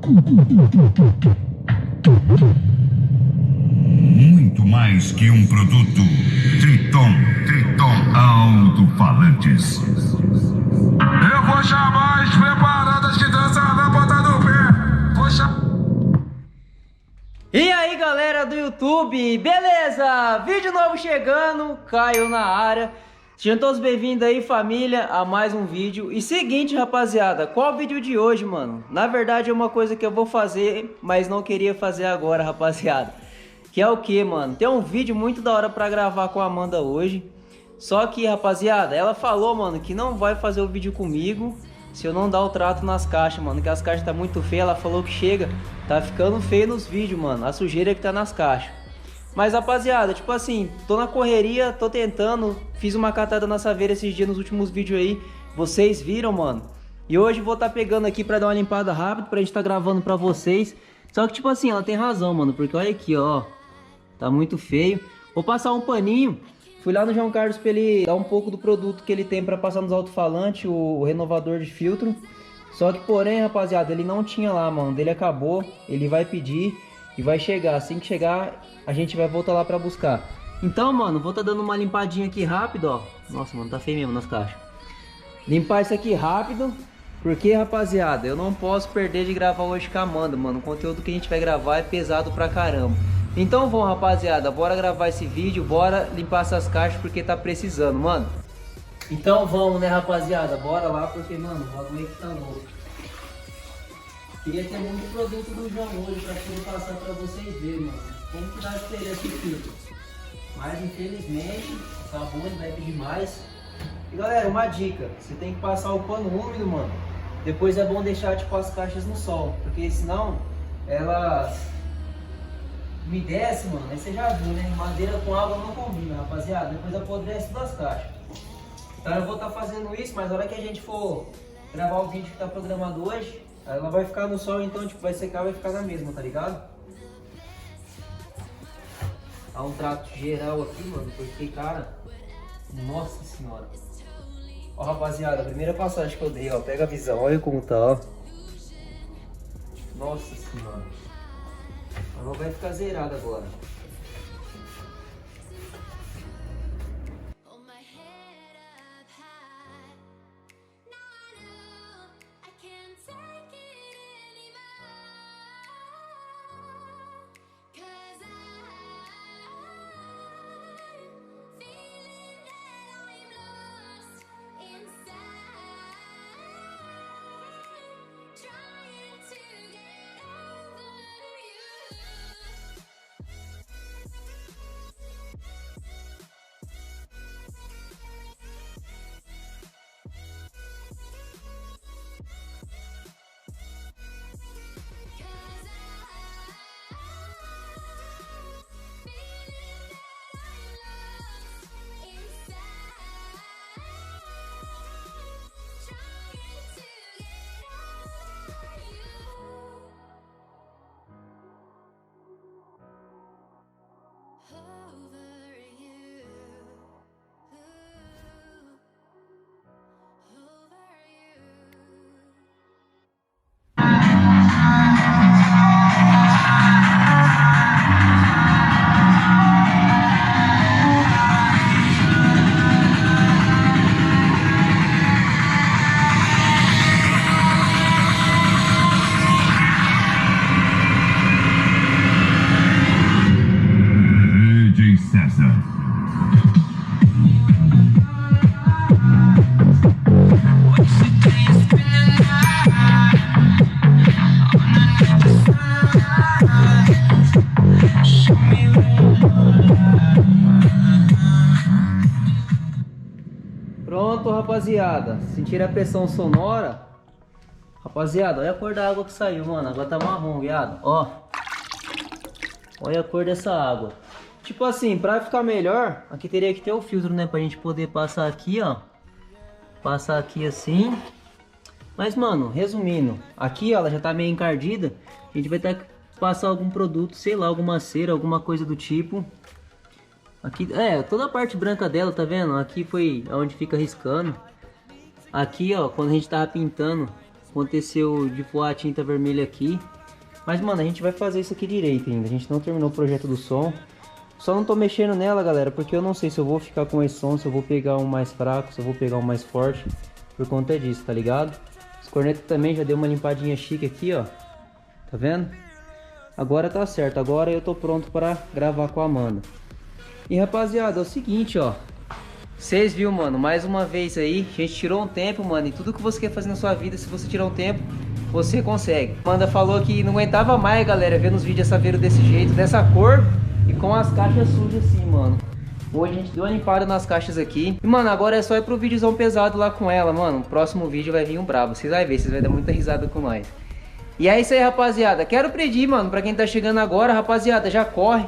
Muito mais que um produto. Triton Alto-Falantes. Eu vou chamar as preparadas que dançam na ponta do pé. Vou chamar. E aí galera do YouTube, beleza? Vídeo novo chegando, Caio na área. Sejam todos bem-vindos aí, família, a mais um vídeo. E seguinte, rapaziada, qual o vídeo de hoje, mano? Na verdade é uma coisa que eu vou fazer, mas não queria fazer agora, rapaziada. Que é o que, mano? Tem um vídeo muito da hora pra gravar com a Amanda hoje. Só que, rapaziada, ela falou, mano, que não vai fazer o vídeo comigo se eu não dar o trato nas caixas, mano. Que as caixas tá muito feias, ela falou que chega, tá ficando feio nos vídeos, mano. A sujeira que tá nas caixas. Mas, rapaziada, tipo assim, tô na correria, tô tentando. Fiz uma catada na saveira esses dias nos últimos vídeos aí. Vocês viram, mano? E hoje vou tá pegando aqui pra dar uma limpada rápida, pra gente tá gravando pra vocês. Só que, tipo assim, ela tem razão, mano. Porque olha aqui, ó. Tá muito feio. Vou passar um paninho. Fui lá no João Carlos pra ele dar um pouco do produto que ele tem pra passar nos alto-falantes, o renovador de filtro. Só que, porém, rapaziada, ele não tinha lá, mano. Dele acabou. Ele vai pedir e vai chegar. Assim que chegar, a gente vai voltar lá pra buscar. Então, mano, vou tá dando uma limpadinha aqui rápido, ó. Nossa, mano, tá feio mesmo nas caixas. Limpar isso aqui rápido. Porque, rapaziada, eu não posso perder de gravar hoje com a Amanda, mano. O conteúdo que a gente vai gravar é pesado pra caramba. Então vamos, rapaziada, bora gravar esse vídeo, bora limpar essas caixas porque tá precisando, mano. Então vamos, né, rapaziada, bora lá porque, mano, o bagulho aqui tá louco. Queria ter muito produto do João hoje pra poder passar pra vocês verem, mano, como que dá a diferença de filtro. Mas infelizmente, tá bom, ele vai pedir mais. E galera, uma dica, você tem que passar o pano úmido, mano. Depois é bom deixar, tipo, as caixas no sol, porque senão elas umedece, mano, aí você já viu, né? Madeira com água não combina, rapaziada. Depois apodrece todas as caixas. Então eu vou estar fazendo isso, mas na hora que a gente for gravar o vídeo que tá programado hoje, ela vai ficar no sol, então tipo, vai secar, vai ficar na mesma, tá ligado? Dá um trato geral aqui, mano, porque, cara, nossa senhora. Ó, rapaziada, a primeira passagem que eu dei, ó, pega a visão, olha como tá, ó. Nossa senhora. Não vai ficar zerado agora. Pronto, rapaziada. Sentiram a pressão sonora? Rapaziada, olha a cor da água que saiu, mano. Agora tá marrom, viado. Ó. Olha a cor dessa água. Tipo assim, pra ficar melhor, aqui teria que ter o filtro, né? Pra gente poder passar aqui, ó. Passar aqui assim. Mas, mano, resumindo. Aqui, ó, ela já tá meio encardida. A gente vai ter que passar algum produto, sei lá, alguma cera, alguma coisa do tipo. Aqui, toda a parte branca dela, tá vendo? Aqui foi onde fica riscando. Aqui, ó, quando a gente tava pintando, Aconteceu de voar a tinta vermelha aqui. Mas, mano, a gente vai fazer isso aqui direito ainda. A gente não terminou o projeto do som. Só não tô mexendo nela, galera, porque eu não sei se eu vou ficar com esse som, se eu vou pegar um mais fraco, se eu vou pegar um mais forte. Por conta disso, tá ligado? Os cornetas também já deu uma limpadinha chique aqui, ó. Tá vendo? Agora tá certo. Agora eu tô pronto para gravar com a Amanda. E, rapaziada, é o seguinte, ó. Vocês viram, mano, mais uma vez aí, a gente tirou um tempo, mano, e tudo que você quer fazer na sua vida, se você tirar um tempo, você consegue. Amanda falou que não aguentava mais, galera, vendo os vídeos assaveiro desse jeito, dessa cor e com as caixas sujas assim, mano. Hoje a gente deu uma limpada nas caixas aqui. E, mano, agora é só ir pro vídeozão pesado lá com ela, mano. No próximo vídeo vai vir um brabo, vocês vão ver, vocês vão dar muita risada com nós. E é isso aí, rapaziada. Quero pedir, mano, pra quem tá chegando agora, rapaziada, já corre,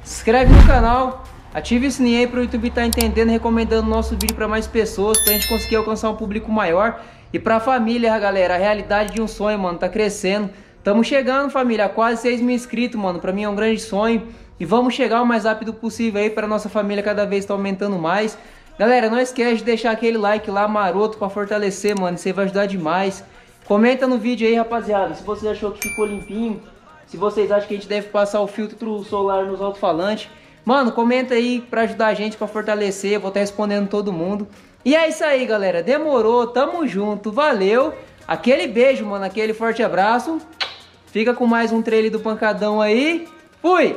se inscreve no canal. Ative o sininho aí pro YouTube estar entendendo, recomendando o nosso vídeo para mais pessoas, pra gente conseguir alcançar um público maior. E pra família, galera, a realidade de um sonho, mano, tá crescendo. Tamo chegando, família, a quase 6 mil inscritos, mano, pra mim é um grande sonho. E vamos chegar o mais rápido possível aí pra nossa família cada vez tá aumentando mais. Galera, não esquece de deixar aquele like lá maroto pra fortalecer, mano, isso aí vai ajudar demais. Comenta no vídeo aí, rapaziada, se vocês achou que ficou limpinho, se vocês acham que a gente deve passar o filtro solar nos alto-falantes. Mano, comenta aí pra ajudar a gente, pra fortalecer, eu vou estar respondendo todo mundo. E é isso aí, galera, demorou, tamo junto, valeu. Aquele beijo, mano, aquele forte abraço. Fica com mais um trailer do Pancadão aí. Fui!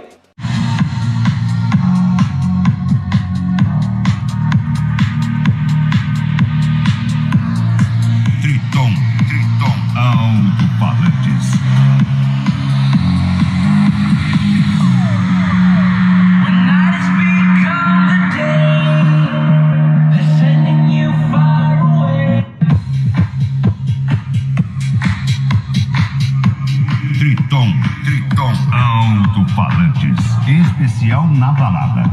Triton Alto-Falantes. Triton Alto-Falantes. Especial na balada.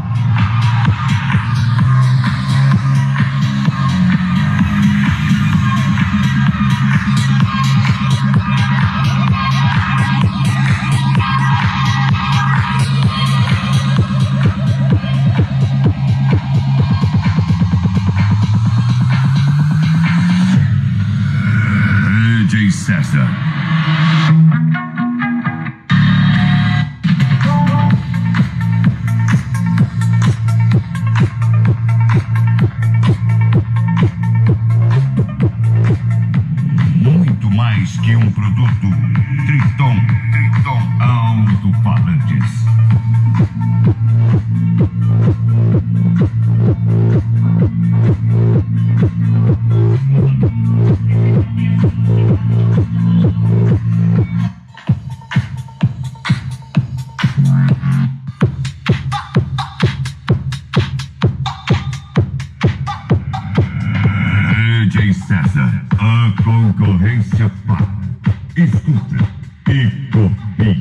DJ César. Muito mais que um produto. Triton Alto-Falantes. DJ César, a concorrência para. Escuta e copia.